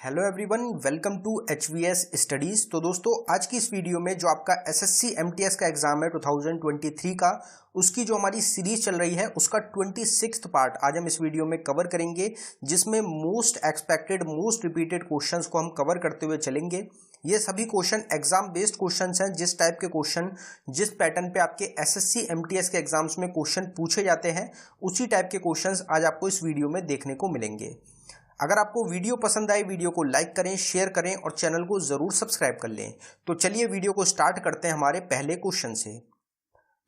Hello everyone, welcome to HVS studies. तो दोस्तों, आज की इस वीडियो में जो आपका SSC MTS का एग्जाम है 2023 का, उसकी जो हमारी सीरीज चल रही है उसका 26वां पार्ट आज हम इस वीडियो में कवर करेंगे, जिसमें most expected most repeated questions को हम कवर करते हुए चलेंगे। ये सभी क्वेश्चन एग्जाम बेस्ड क्वेश्चंस हैं। जिस टाइप के क्वेश्चन जिस पैटर्न पे आपके SSC MTS के एग्जाम्स में क्वेश्चन पूछे जाते हैं, उसी टाइप के क्वेश्चंस आज आपको इस वीडियो में देखने को मिलेंगे। अगर आपको वीडियो पसंद आए, वीडियो को लाइक करें, शेयर करें और चैनल को जरूर सब्सक्राइब कर लें। तो चलिए वीडियो को स्टार्ट करते हैं हमारे पहले क्वेश्चन से।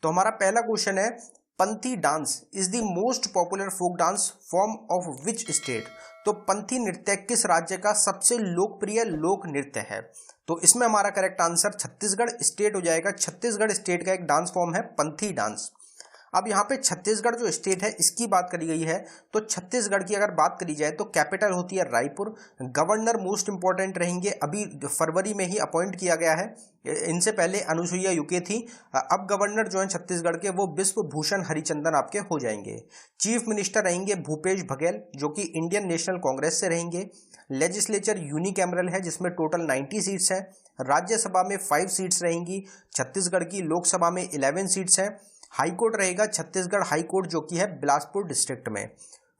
तो हमारा पहला क्वेश्चन है, Panthi dance is the most popular folk dance form of which state. तो पंथी नृत्य किस राज्य का सबसे लोकप्रिय लोक नृत्य है? तो इसमें हमारा करेक्ट आंसर छत्तीसगढ़ स्टेट हो जाएगा। छत्तीसगढ़ स्टेट का एक डांस फॉर्म है पंथी डांस। अब यहाँ पे छत्तीसगढ़ जो स्टेट है इसकी बात करी गई है, तो छत्तीसगढ़ की अगर बात करी जाए तो कैपिटल होती है रायपुर। गवर्नर मोस्ट इंपॉर्टेंट रहेंगे, अभी फरवरी में ही अपॉइंट किया गया है। इनसे पहले अनुसुईया यूके थी। अब गवर्नर जो है छत्तीसगढ़ के वो बिश्व भूषण हरिचंदन आपके हो जाएंगे। चीफ मिनिस्टर रहेंगे भूपेश बघेल, जो कि इंडियन नेशनल कांग्रेस से रहेंगे। लेजिस्लेचर यूनिकैमरल है, जिसमें टोटल 90 सीट्स हैं। राज्यसभा में 5 सीट्स रहेंगी छत्तीसगढ़ की। लोकसभा में 11 सीट्स हैं। हाईकोर्ट रहेगा छत्तीसगढ़ हाईकोर्ट, जो कि है बिलासपुर डिस्ट्रिक्ट में।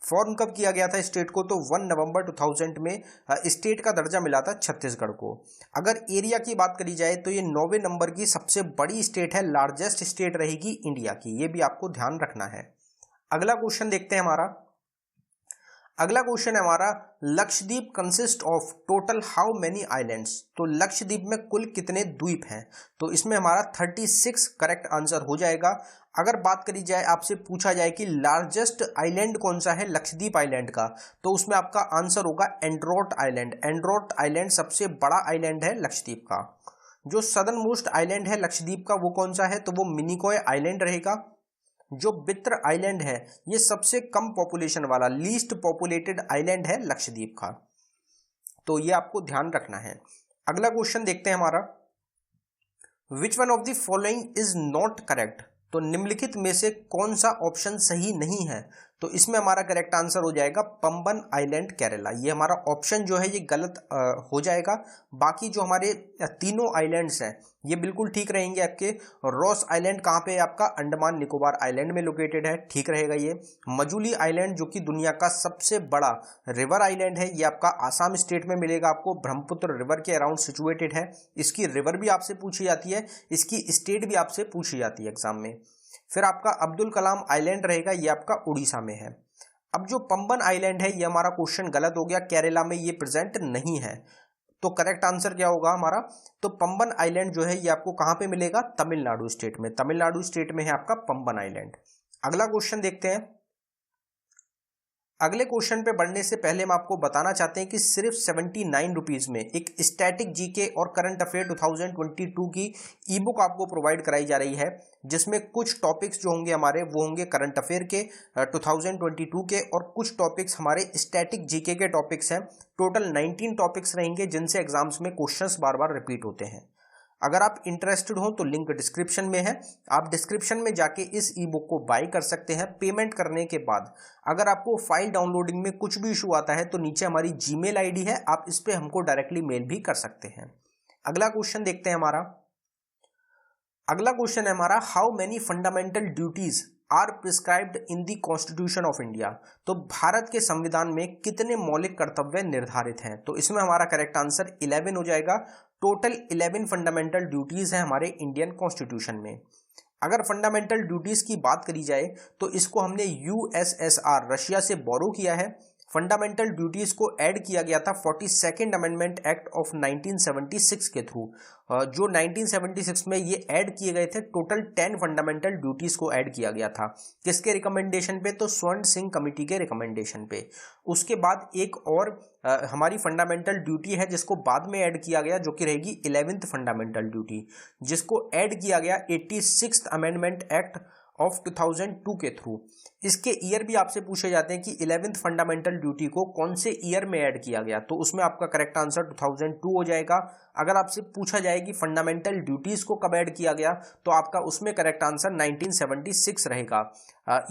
फॉर्म कब किया गया था स्टेट को? तो 1 नवंबर 2000 में स्टेट का दर्जा मिला था छत्तीसगढ़ को। अगर एरिया की बात करी जाए तो ये 9वें नंबर की सबसे बड़ी स्टेट है, लार्जेस्ट स्टेट रहेगी इंडिया की। ये भी आपको ध्यान रखना है। अगला क्वेश्चन देखते हैं हमारा। अगला क्वेश्चन है हमारा, Lakshadweep consist of total how many islands. तो लक्षद्वीप में कुल कितने द्वीप हैं? तो इसमें हमारा 36 करेक्ट आंसर हो जाएगा। अगर बात करी जाए, आपसे पूछा जाए कि लार्जेस्ट आइलैंड कौन सा है लक्षद्वीप आइलैंड का, तो उसमें आपका आंसर होगा एंड्रोट आइलैंड। एंड्रोट आइलैंड सबसे बड़ा आइलैंड है लक्षद्वीप का। जो सदर्न मोस्ट आइलैंड है लक्षद्वीप का वो कौन सा है? तो वो मिनिकॉय आइलैंड रहेगा। जो बित्र आइलैंड है ये सबसे कम पॉपुलेशन वाला लीस्ट पॉपुलेटेड आइलैंड है लक्षद्वीप का। तो ये आपको ध्यान रखना है। अगला क्वेश्चन देखते हैं हमारा, which one of the following is not correct. तो निम्नलिखित में से कौन सा ऑप्शन सही नहीं है? तो इसमें हमारा करेक्ट आंसर हो जाएगा पंबन आइलैंड केरला। ये हमारा ऑप्शन जो है ये गलत हो जाएगा। बाकी जो हमारे तीनों आइलैंड्स हैं ये बिल्कुल ठीक रहेंगे आपके। रॉस आइलैंड कहाँ पे है आपका? अंडमान निकोबार आइलैंड में लोकेटेड है, ठीक रहेगा ये। मजुली आइलैंड जो कि दुनिया का सबसे बड़ा रिवर आइलैंड है, ये आपका आसाम स्टेट में मिलेगा आपको। ब्रह्मपुत्र रिवर के अराउंड सिचुएटेड है। इसकी रिवर भी आपसे पूछी जाती है, इसकी स्टेट भी आपसे पूछी जाती है एग्जाम में। फिर आपका अब्दुल कलाम आइलैंड रहेगा, ये आपका उड़ीसा में है। अब जो पंबन आइलैंड है ये हमारा क्वेश्चन गलत हो गया, केरला में ये प्रेजेंट नहीं है। तो करेक्ट आंसर क्या होगा हमारा? तो पंबन आइलैंड जो है ये आपको कहां पे मिलेगा? तमिलनाडु स्टेट में। तमिलनाडु स्टेट में है आपका पंबन आइलैंड। अगला क्वेश्चन देखते हैं। अगले क्वेश्चन पे बढ़ने से पहले हम आपको बताना चाहते हैं कि सिर्फ 79 रुपीज में एक स्टैटिक जीके और करंट अफेयर 2022 की ई बुक आपको प्रोवाइड कराई जा रही है, जिसमें कुछ टॉपिक्स जो होंगे हमारे वो होंगे करंट अफेयर के 2022 के, और कुछ टॉपिक्स हमारे स्टैटिक जीके के टॉपिक्स हैं। टोटल 19 टॉपिक्स रहेंगे जिनसे एग्जाम्स में क्वेश्चंस बार बार रिपीट होते हैं। अगर आप इंटरेस्टेड हो तो लिंक डिस्क्रिप्शन में है, आप डिस्क्रिप्शन में जाके इस ई बुक को बाय कर सकते हैं। पेमेंट करने के बाद अगर आपको फाइल डाउनलोडिंग में कुछ भी इशू आता है तो नीचे हमारी जीमेल आईडी है, आप इस पे हमको डायरेक्टली मेल भी कर सकते हैं। अगला क्वेश्चन देखते हैं हमारा। अगला क्वेश्चन है हमारा, how many fundamental duties are prescribed in the constitution of India. तो भारत के संविधान में कितने मौलिक कर्तव्य निर्धारित हैं? तो इसमें हमारा करेक्ट आंसर 11 हो जाएगा। टोटल 11 फंडामेंटल ड्यूटीज हैं हमारे इंडियन कॉन्स्टिट्यूशन में। अगर फंडामेंटल ड्यूटीज की बात करी जाए तो इसको हमने यूएसएसआर रशिया से बोरो किया है। फंडामेंटल ड्यूटीज को ऐड किया गया था 42nd अमेंडमेंट एक्ट ऑफ 1976 के थ्रू। जो 1976 में ये ऐड किए गए थे, टोटल 10 फंडामेंटल ड्यूटीज को ऐड किया गया था। किसके रिकमेंडेशन पे? तो स्वर्ण सिंह कमेटी के रिकमेंडेशन पे। उसके बाद एक और हमारी फंडामेंटल ड्यूटी है जिसको बाद में ऐड किया गया, जो कि रहेगी 11th फंडामेंटल ड्यूटी, जिसको ऐड किया गया 86th अमेंडमेंट एक्ट ऑफ 2002 के थ्रू। इसके ईयर भी आपसे पूछे जाते हैं कि 11th फंडामेंटल ड्यूटी को कौन से ईयर में ऐड किया गया, तो उसमें आपका करेक्ट आंसर 2002 हो जाएगा। अगर आपसे पूछा जाए कि फंडामेंटल ड्यूटीज को कब ऐड किया गया, तो आपका उसमें करेक्ट आंसर 1976 रहेगा।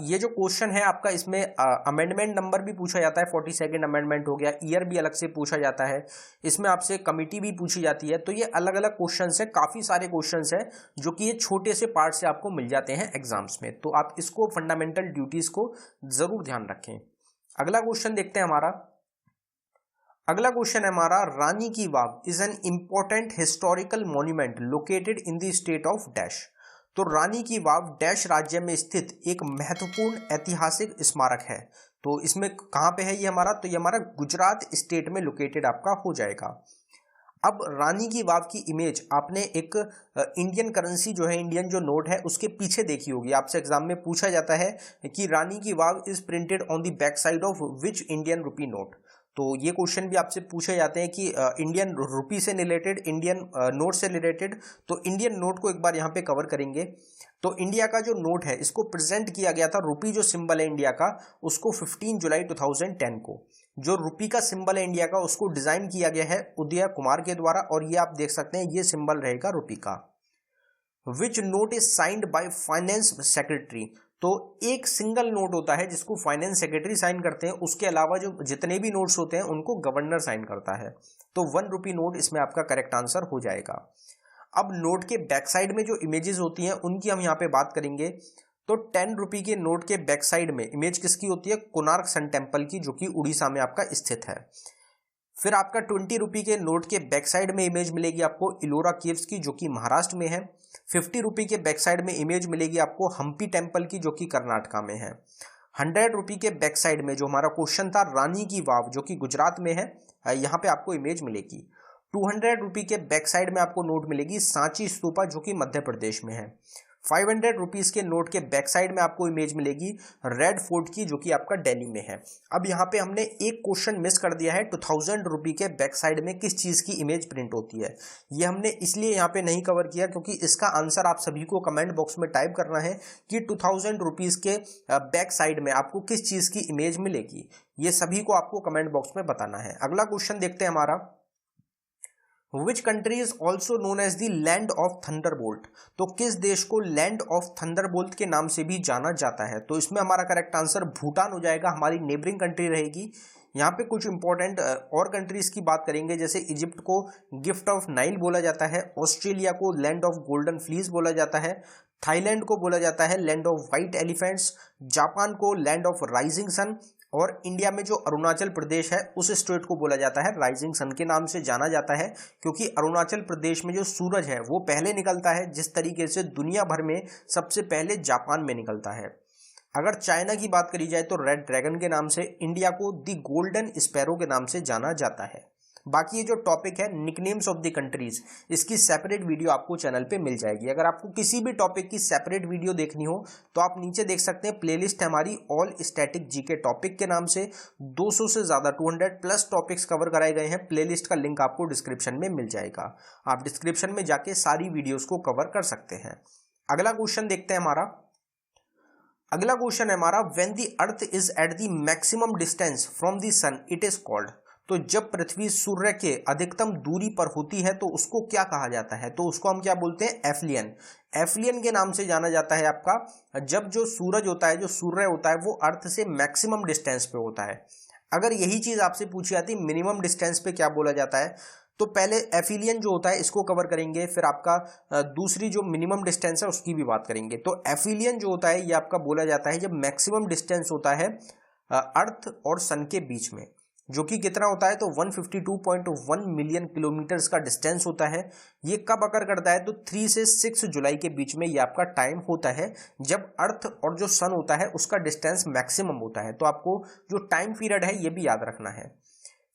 ये जो क्वेश्चन है आपका, इसमें अमेंडमेंट नंबर भी पूछा जाता है, 42nd अमेंडमेंट हो गया, ईयर भी अलग से पूछा जाता है, इसमें आपसे कमिटी भी पूछी जाती है। तो ये अलग अलग क्वेश्चन है, काफी सारे क्वेश्चन है जो कि ये छोटे से पार्ट से आपको मिल जाते हैं एग्जाम्स में। तो आप इसको फंडामेंटल ड्यूटीज को जरूर ध्यान रखें। अगला क्वेश्चन देखते हैं हमारा। अगला क्वेश्चन है हमारा, Rani ki Vav is an important historical monument located in the state of dash. तो रानी की वाव डैश राज्य में स्थित एक महत्वपूर्ण ऐतिहासिक स्मारक है। तो इसमें कहां पे है ये हमारा, तो ये हमारा गुजरात स्टेट में लोकेटेड आपका हो जाएगा। अब रानी की वाव की इमेज आपने एक इंडियन करेंसी जो है, इंडियन जो नोट है उसके पीछे देखी होगी। आपसे एग्जाम में पूछा जाता है कि Rani ki Vav is printed on the back side of which Indian rupee note. तो ये क्वेश्चन भी आपसे पूछे जाते हैं कि इंडियन रुपी से रिलेटेड, इंडियन नोट से रिलेटेड। तो इंडियन नोट को एक बार यहाँ पे कवर करेंगे। तो इंडिया का जो नोट है इसको प्रेजेंट किया गया था, रुपी जो सिंबल है इंडिया का, उसको 15 जुलाई 2010 को जो रुपी का सिंबल है इंडिया का उसको डिजाइन किया गया है उदय कुमार के द्वारा। और ये आप देख सकते हैं, ये सिंबल रहेगा रुपी का। Which note is signed by finance secretary. तो एक सिंगल नोट होता है जिसको फाइनेंस सेक्रेटरी साइन करते हैं, उसके अलावा जो जितने भी नोट्स होते हैं उनको गवर्नर साइन करता है। तो 1 रुपी नोट इसमें आपका करेक्ट आंसर हो जाएगा। अब नोट के बैक साइड में जो इमेजेस होती हैं उनकी हम यहाँ पे बात करेंगे। तो 10 रुपी के नोट के बैक साइड में इमेज किसकी होती है, कोणार्क सन टेम्पल की, जो कि उड़ीसा में आपका स्थित है। फिर आपका 20 रुपी के नोट के बैक साइड में इमेज मिलेगी आपको इलोरा केव्स की, जो कि महाराष्ट्र में है। 50 रुपी के बैक साइड में इमेज मिलेगी आपको हम्पी टेम्पल की, जो कि कर्नाटका में है। 100 रुपी के बैक साइड में जो हमारा क्वेश्चन था, रानी की वाव, जो कि गुजरात में है, यहाँ पे आपको इमेज मिलेगी। 200 रुपी के बैक साइड में आपको नोट मिलेगी सांची स्तूपा, जो कि मध्य प्रदेश में है। 500 रुपीज के नोट के बैक साइड में आपको इमेज मिलेगी रेड फोर्ट की, जो कि आपका दिल्ली में है। अब यहाँ पे हमने एक क्वेश्चन मिस कर दिया है, 2000 रुपी के बैक साइड में किस चीज की इमेज प्रिंट होती है। ये हमने इसलिए यहाँ पे नहीं कवर किया क्योंकि इसका आंसर आप सभी को कमेंट बॉक्स में टाइप करना है कि 2000 रुपीज के बैक साइड में आपको किस चीज की इमेज मिलेगी। ये सभी को आपको कमेंट बॉक्स में बताना है। अगला क्वेश्चन देखते हैं हमारा, Which country is also known as the land of thunderbolt। तो किस देश को लैंड ऑफ थंडरबोल्ट के नाम से भी जाना जाता है। तो इसमें हमारा करेक्ट आंसर भूटान हो जाएगा, हमारी नेबरिंग कंट्री रहेगी। यहाँ पे कुछ इंपॉर्टेंट और कंट्रीज की बात करेंगे, जैसे इजिप्ट को गिफ्ट ऑफ नाइल बोला जाता है, ऑस्ट्रेलिया को लैंड ऑफ गोल्डन फ्लीस बोला जाता है, थाईलैंड को बोला जाता है land of white elephants, Japan को लैंड ऑफ राइजिंग सन, और इंडिया में जो अरुणाचल प्रदेश है उस स्टेट को बोला जाता है राइजिंग सन के नाम से जाना जाता है, क्योंकि अरुणाचल प्रदेश में जो सूरज है वो पहले निकलता है, जिस तरीके से दुनिया भर में सबसे पहले जापान में निकलता है। अगर चाइना की बात करी जाए तो रेड ड्रैगन के नाम से, इंडिया को द गोल्डन स्पैरो के नाम से जाना जाता है। बाकी ये जो टॉपिक है निकनेम्स ऑफ द कंट्रीज, इसकी सेपरेट वीडियो आपको चैनल पे मिल जाएगी। अगर आपको किसी भी टॉपिक की सेपरेट वीडियो देखनी हो तो आप नीचे देख सकते हैं, प्लेलिस्ट है हमारी ऑल स्टैटिक जीके टॉपिक के नाम से। 200 से ज्यादा 200+ टॉपिक्स कवर कराए गए हैं। प्लेलिस्ट का लिंक आपको डिस्क्रिप्शन में मिल जाएगा, आप डिस्क्रिप्शन में जाके सारी वीडियोज को कवर कर सकते हैं। अगला क्वेश्चन देखते हैं हमारा। अगला क्वेश्चन है हमारा, when the earth is at the maximum distance from the sun it is called. तो जब पृथ्वी सूर्य के अधिकतम दूरी पर होती है तो उसको क्या कहा जाता है। तो उसको हम क्या बोलते हैं, एफ्लियन। एफ्लियन के नाम से जाना जाता है आपका जब जो सूरज होता है, जो सूर्य होता है, वो अर्थ से मैक्सिमम डिस्टेंस पे होता है। अगर यही चीज आपसे पूछी जाती मिनिमम डिस्टेंस पे क्या बोला जाता है, तो पहले एफिलियन जो होता है इसको कवर करेंगे, फिर आपका दूसरी जो मिनिमम डिस्टेंस है उसकी भी बात करेंगे। तो एफिलियन जो होता है ये आपका बोला जाता है जब मैक्सिमम डिस्टेंस होता है अर्थ और सन के बीच में, जो कि कितना होता है, तो 152.1 मिलियन किलोमीटर्स का डिस्टेंस होता है। ये कब अकर करता है, तो 3 से 6 जुलाई के बीच में ये आपका टाइम होता है जब अर्थ और जो सन होता है उसका डिस्टेंस मैक्सिमम होता है। तो आपको जो टाइम पीरियड है ये भी याद रखना है।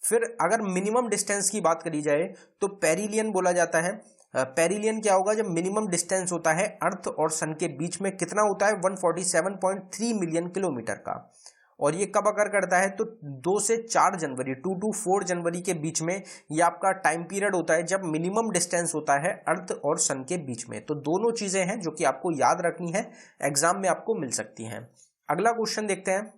फिर अगर मिनिमम डिस्टेंस की बात करी जाए तो पेरिलियन बोला जाता है। पेरिलियन क्या होगा, जब मिनिमम डिस्टेंस होता है अर्थ और सन के बीच में कितना होता है, 147.3 मिलियन किलोमीटर का। और ये कब अकर करता है, तो 2 से 4 जनवरी 2 to 4 जनवरी के बीच में ये आपका टाइम पीरियड होता है जब मिनिमम डिस्टेंस होता है अर्थ और सन के बीच में। तो दोनों चीजें हैं जो कि आपको याद रखनी है, एग्जाम में आपको मिल सकती हैं। अगला क्वेश्चन देखते हैं,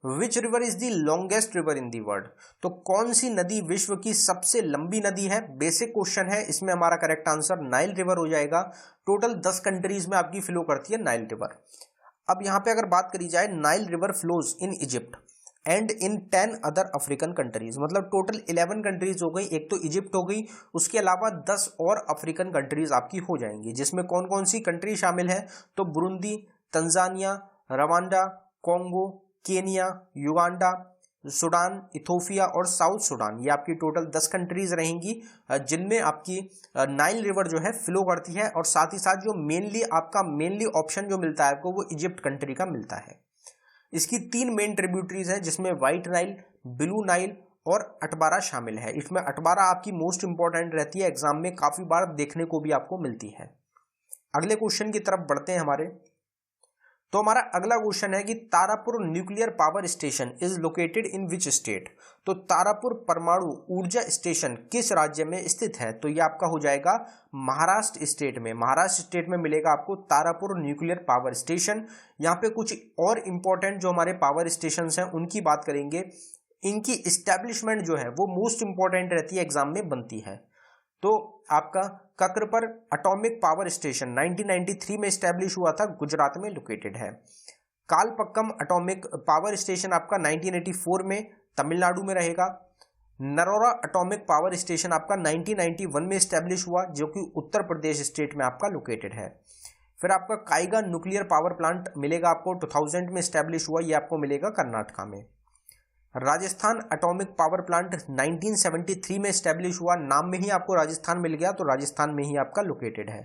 which river is the longest river in the world, तो कौन सी नदी विश्व की सबसे लंबी नदी है? बेसिक क्वेश्चन है, इसमें हमारा करेक्ट आंसर नाइल रिवर हो जाएगा। टोटल 10 कंट्रीज में आपकी फ्लो करती है नाइल रिवर। अब यहां पे अगर बात करी जाए, Nile river flows in Egypt and in 10 other African countries, मतलब टोटल 11 कंट्रीज हो गई, एक तो इजिप्ट हो गई, उसके अलावा 10 और अफ्रीकन कंट्रीज आपकी हो जाएंगी, जिसमें कौन कौन सी कंट्री शामिल है? तो Burundi, Tanzania, Rwanda, Congo, Kenya, Uganda, Sudan, Ethiopia और साउथ सूडान। ये आपकी टोटल 10 कंट्रीज रहेंगी जिनमें आपकी नाइल रिवर जो है फ्लो करती है। और साथ ही साथ जो मेनली ऑप्शन जो मिलता है आपको, वो इजिप्ट कंट्री का मिलता है। इसकी 3 मेन ट्रिब्यूटरीज हैं, जिसमें व्हाइट नाइल, ब्लू नाइल और अटबारा शामिल है। इसमें अटबारा आपकी मोस्ट इंपॉर्टेंट रहती है, एग्जाम में काफी बार देखने को भी आपको मिलती है। अगले क्वेश्चन की तरफ बढ़ते हैं हमारे। तो हमारा अगला क्वेश्चन है कि Tarapur nuclear power station is located in which state, तो तारापुर परमाणु ऊर्जा स्टेशन किस राज्य में स्थित है? तो ये आपका हो जाएगा महाराष्ट्र स्टेट में। महाराष्ट्र स्टेट में मिलेगा आपको तारापुर न्यूक्लियर पावर स्टेशन। यहाँ पे कुछ और इंपॉर्टेंट जो हमारे पावर स्टेशन हैं उनकी बात करेंगे। इनकी इस्टेब्लिशमेंट जो है वो मोस्ट इंपॉर्टेंट रहती है, एग्जाम में बनती है। तो आपका ककरपर एटॉमिक पावर स्टेशन 1993 में स्टैब्लिश हुआ था, गुजरात में लोकेटेड है। कालपक्कम एटॉमिक पावर स्टेशन आपका 1984 में तमिलनाडु में रहेगा। नरोरा एटॉमिक पावर स्टेशन आपका 1991 में स्टैब्लिश हुआ, जो कि उत्तर प्रदेश स्टेट में आपका लोकेटेड है। फिर आपका काइगा न्यूक्लियर पावर प्लांट मिलेगा आपको, 2000 में स्टैब्लिश हुआ, ये आपको मिलेगा कर्नाटका में। राजस्थान एटॉमिक पावर प्लांट 1973 में स्टैब्लिश हुआ, नाम में ही आपको राजस्थान मिल गया, तो राजस्थान में ही आपका लोकेटेड है।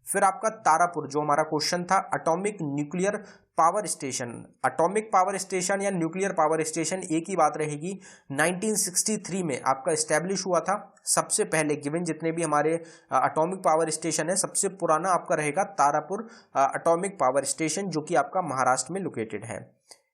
फिर आपका तारापुर जो हमारा क्वेश्चन था, atomic nuclear power station, atomic power station या न्यूक्लियर पावर स्टेशन एक ही बात रहेगी, 1963 में आपका स्टैब्लिश हुआ था। सबसे पहले गिवन जितने भी हमारे एटॉमिक पावर स्टेशन है, सबसे पुराना आपका रहेगा तारापुर एटॉमिक पावर स्टेशन, जो कि आपका महाराष्ट्र में लोकेटेड है।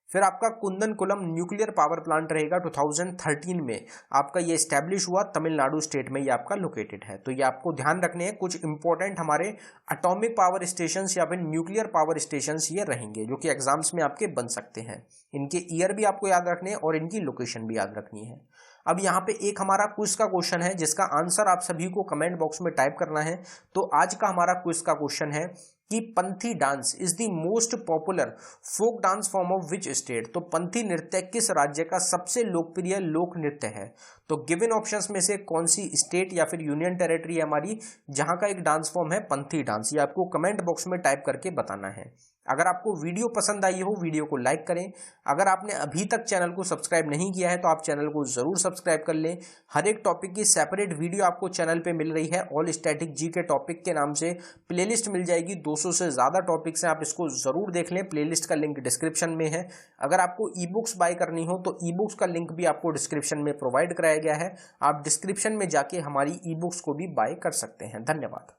फिर आपका कुंदनकुलम न्यूक्लियर पावर प्लांट रहेगा, 2013 में आपका ये स्टैब्लिश हुआ, तमिलनाडु स्टेट में ये आपका लोकेटेड है। तो ये आपको ध्यान रखने हैं, कुछ इंपॉर्टेंट हमारे एटॉमिक पावर स्टेशंस या फिर न्यूक्लियर पावर स्टेशंस ये रहेंगे, जो कि एग्जाम्स में आपके बन सकते हैं। इनके ईयर भी आपको याद रखने हैं और इनकी लोकेशन भी याद रखनी है। अब यहाँ पे एक हमारा क्विज का क्वेश्चन है, जिसका आंसर आप सभी को कमेंट बॉक्स में टाइप करना है। तो आज का हमारा क्विज का क्वेश्चन है कि Panthi dance is the most popular folk dance form of which state, तो पंथी नृत्य किस राज्य का सबसे लोकप्रिय लोक नृत्य है? तो गिवन ऑप्शंस में से कौन सी स्टेट या फिर यूनियन टेरिटरी है हमारी, जहां का एक डांस फॉर्म है पंथी डांस? ये आपको कमेंट बॉक्स में टाइप करके बताना है। अगर आपको वीडियो पसंद आई हो, वीडियो को लाइक करें। अगर आपने अभी तक चैनल को सब्सक्राइब नहीं किया है तो आप चैनल को जरूर सब्सक्राइब कर लें। हर एक टॉपिक की सेपरेट वीडियो आपको चैनल पे मिल रही है, ऑल स्टैटिक जी के टॉपिक के नाम से प्लेलिस्ट मिल जाएगी। 200 से ज़्यादा टॉपिक्स हैं, आप इसको ज़रूर देख लें। प्लेलिस्ट का लिंक डिस्क्रिप्शन में है। अगर आपको ई बुक्स बाय करनी हो तो ई बुक्स का लिंक भी आपको डिस्क्रिप्शन में प्रोवाइड कराया गया है। आप डिस्क्रिप्शन में जाके हमारी ई बुक्स को भी बाय कर सकते हैं। धन्यवाद।